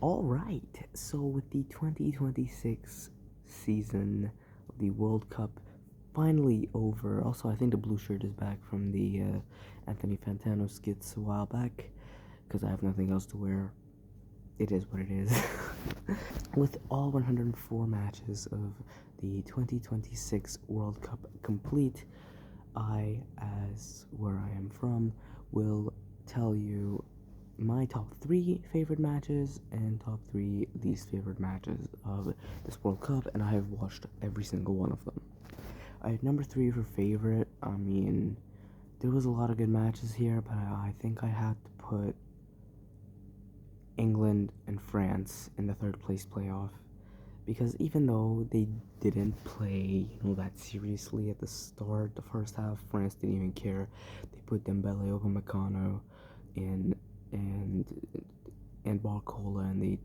Alright, so with the 2026 season of the World Cup finally over, also I think the blue shirt is back from the Anthony Fantano skits a while back, because I have nothing else to wear. It is what it is. With all 104 matches of the 2026 World Cup complete, I, as where I am from, will tell you my top 3 favorite matches and top 3 least favorite matches of this World Cup, and I have watched every single one of them. I had number 3 for favorite. I mean, there was a lot of good matches here, but I think I had to put England and France in the third place playoff, because even though they didn't play, that seriously at the start, the first half, France didn't even care. They put Dembele over Upamecano in and Barcola, and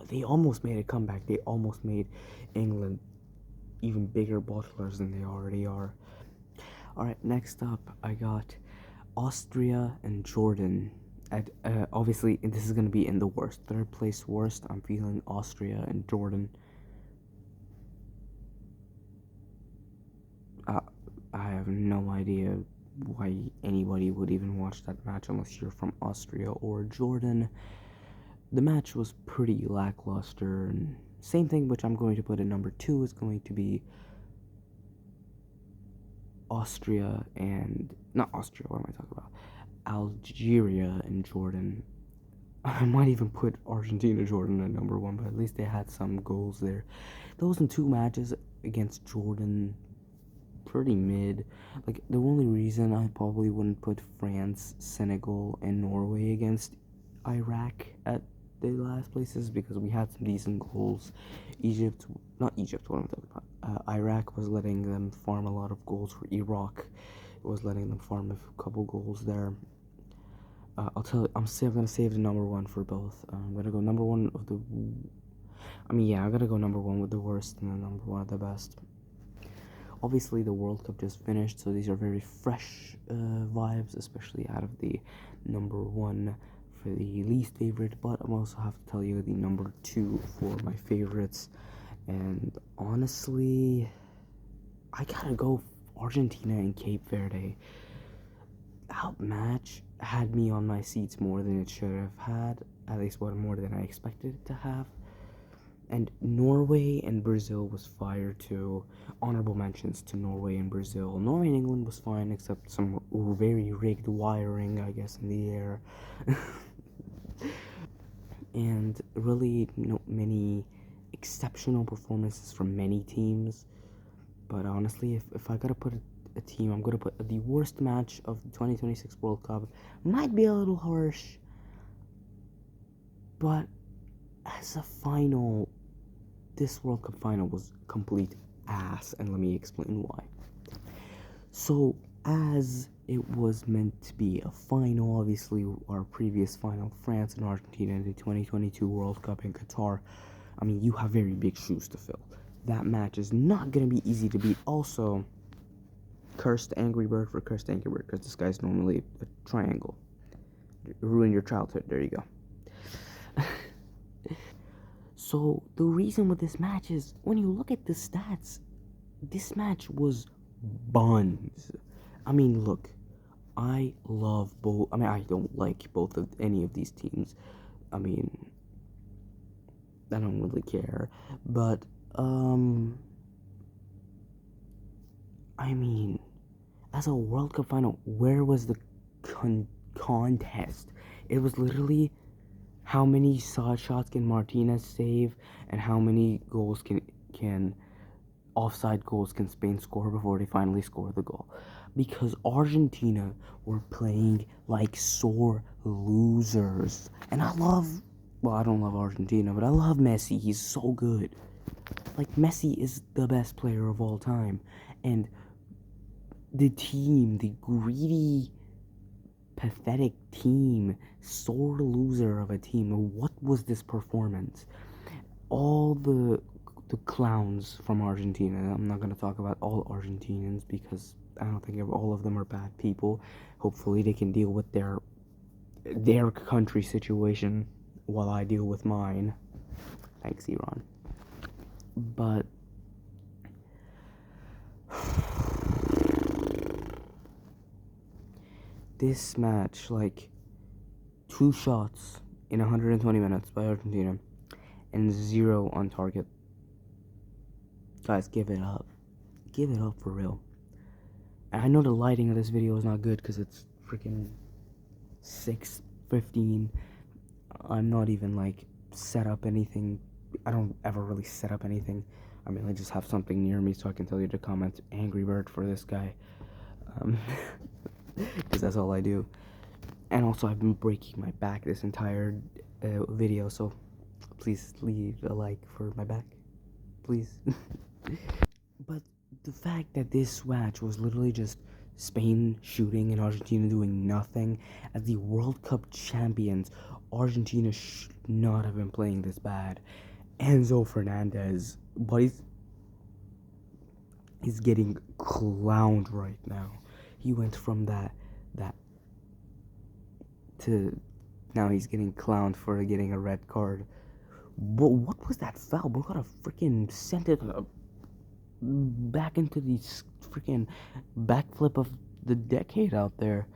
they almost made a comeback. They almost made England even bigger bottlers than they already are. Alright, next up, I got Austria and Jordan. Obviously, this is going to be in the worst. Third place worst, I'm feeling Austria and Jordan. I have no idea why anybody would even watch that match unless you're from Austria or Jordan. The match was pretty lackluster, and same thing, which I'm going to put at number 2 is going to be Austria and, not Austria, what am I talking about? Algeria and Jordan. I might even put Argentina Jordan at number 1, but at least they had some goals there. Those in 2 matches against Jordan, pretty mid. Like, the only reason I probably wouldn't put France, Senegal, and Norway against Iraq at the last places because we had some decent goals. Iraq was letting them farm a lot of goals for Iraq. It was letting them farm a couple goals there. I'm gonna save the number 1 for both. I'm gonna go number 1 of the. I'm gonna go number 1 with the worst and then number 1 of the best. Obviously, the World Cup just finished, so these are very fresh vibes, especially out of the number 1 for the least favorite, but I also have to tell you the number 2 for my favorites. And honestly, I gotta go Argentina and Cape Verde. That match had me on my seats more than it should have had, at least more than I expected it to have. And Norway and Brazil was fire too. Honorable mentions to Norway and Brazil. Norway and England was fine, except some very rigged wiring, I guess, in the air. And really, many exceptional performances from many teams. But honestly, if I gotta put a team, I'm gonna put the worst match of the 2026 World Cup. Might be a little harsh, but as a final, this World Cup final was complete ass, and let me explain why. So, as it was meant to be a final, obviously our previous final, France and Argentina in the 2022 World Cup in Qatar, you have very big shoes to fill. That match is not going to be easy to beat. Also, cursed Angry Bird for cursed Angry Bird, because this guy's normally a triangle. Ruin your childhood, there you go. So, the reason with this match is, when you look at the stats, this match was buns. Look, I love both. I don't like any of these teams. I don't really care. But, as a World Cup final, where was the contest? It was literally how many shots can Martinez save, and how many goals can offside goals can Spain score before they finally score the goal. Because Argentina were playing like sore losers. And I don't love Argentina, but I love Messi. He's so good. Like, Messi is the best player of all time. And the team, the greedy, pathetic team, sore loser of a team. What was this performance? All the clowns from Argentina. I'm not going to talk about all Argentinians because I don't think all of them are bad people. Hopefully they can deal with their country situation while I deal with mine. Thanks, Iran. But this match, like 2 shots in 120 minutes by Argentina and 0 on target. Guys, give it up. Give it up for real. And I know the lighting of this video is not good because it's freaking 6:15. I'm not even like set up anything. I don't ever really set up anything. I mean, I just have something near me so I can tell you to comment Angry Bird for this guy. Because that's all I do. And also, I've been breaking my back this entire video, so please leave a like for my back. Please. But the fact that this match was literally just Spain shooting and Argentina doing nothing, as the World Cup champions, Argentina should not have been playing this bad. Enzo Fernandez, but he's getting clowned right now. He went from that to now he's getting clowned for getting a red card. But what was that foul? Bro got a freaking sent it back into the freaking backflip of the decade out there.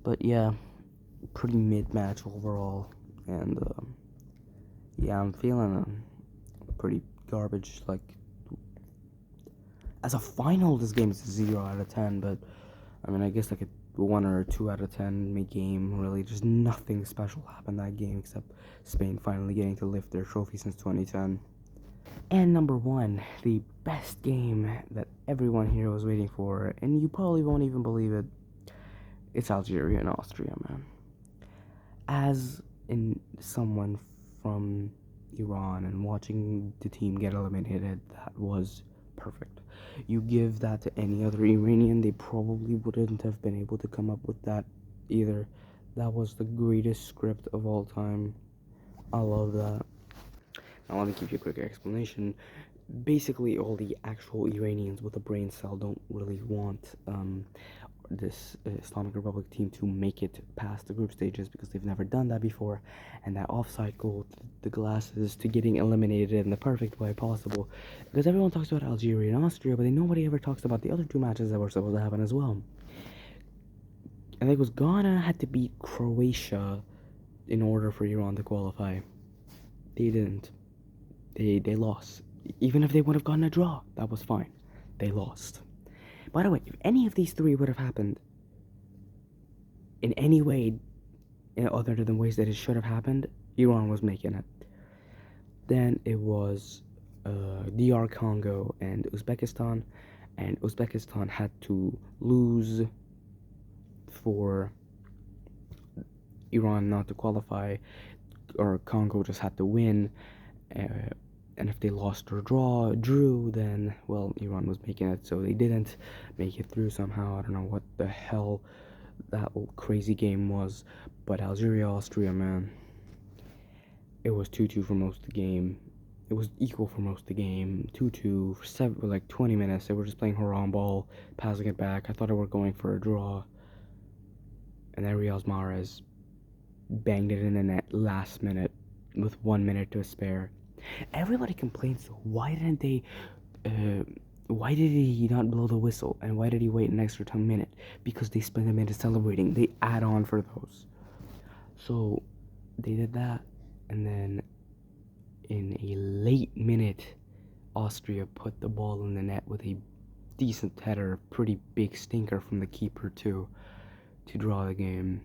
But yeah, pretty mid-match overall. And yeah, I'm feeling pretty garbage. Like, as a final, this game is a 0 out of 10. But I mean, I guess like a 1 or 2 out of 10 game. Really, just nothing special happened that game except Spain finally getting to lift their trophy since 2010. And number 1, the best game that everyone here was waiting for, and you probably won't even believe it, it's Algeria and Austria, man. As in someone from Iran and watching the team get eliminated, that was perfect. You give that to any other Iranian, they probably wouldn't have been able to come up with that either. That was the greatest script of all time. I love that. Now let me give you a quick explanation. Basically, all the actual Iranians with a brain cell don't really want this Islamic Republic team to make it past the group stages because they've never done that before, and that offside goal, the glasses to getting eliminated in the perfect way possible. Because everyone talks about Algeria and Austria, but nobody ever talks about the other 2 matches that were supposed to happen as well. I think it was Ghana had to beat Croatia in order for Iran to qualify. They didn't. They lost. Even if they would have gotten a draw, that was fine. They lost. By the way, if any of these 3 would have happened in any way other than ways that it should have happened, Iran was making it. Then it was DR Congo and Uzbekistan had to lose for Iran not to qualify, or Congo just had to win. And if they lost or drew, then, well, Iran was making it, so they didn't make it through somehow. I don't know what the hell that crazy game was, but Algeria, Austria, man, it was 2-2 for most of the game. It was equal for most of the game, 2-2 for like 20 minutes. They were just playing Haram ball, passing it back. I thought they were going for a draw, and then Riyad Mahrez banged it in the net last minute with 1 minute to spare. Everybody complains, why did he not blow the whistle, and why did he wait an extra 10 minutes? Because they spent a minute celebrating. They add on for those. So they did that, and then in a late minute, Austria put the ball in the net with a decent header, pretty big stinker from the keeper too, to draw the game.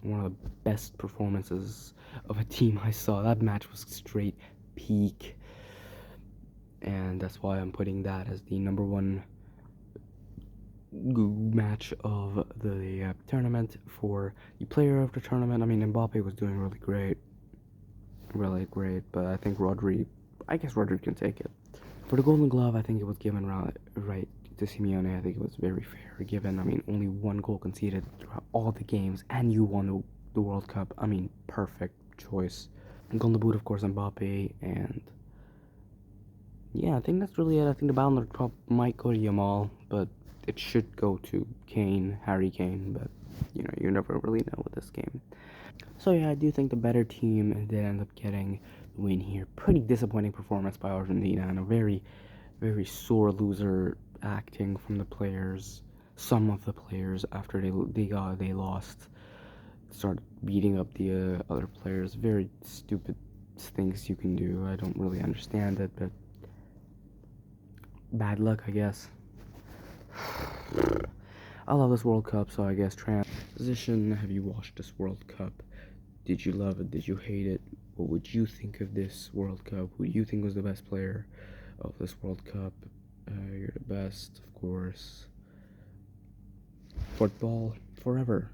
One of the best performances of a team I saw. That match was straight peak, and that's why I'm putting that as the number 1 match of the tournament. For the player of the tournament, I mean, Mbappe was doing really great, but I think Rodri can take it. For the Golden Glove, I think it was given right to Simeone. I think it was very fair given. I mean, only 1 goal conceded throughout all the games, and you won the World Cup. I mean, perfect choice. Golden Boot, of course, Mbappe, and yeah, I think that's really it. I think the Ballon d'Or might go to Yamal, but it should go to Harry Kane, but you never really know with this game. So yeah, I do think the better team did end up getting the win here. Pretty disappointing performance by Argentina, and a very, very sore loser acting from the players. Some of the players after they lost started beating up the other players. Very stupid things you can do. I don't really understand it, but bad luck, I guess. I love this World Cup, so I guess transition. Have you watched this World Cup? Did you love it? Did you hate it? What would you think of this World Cup? Who do you think was the best player of this World Cup? You're the best, of course. Football forever.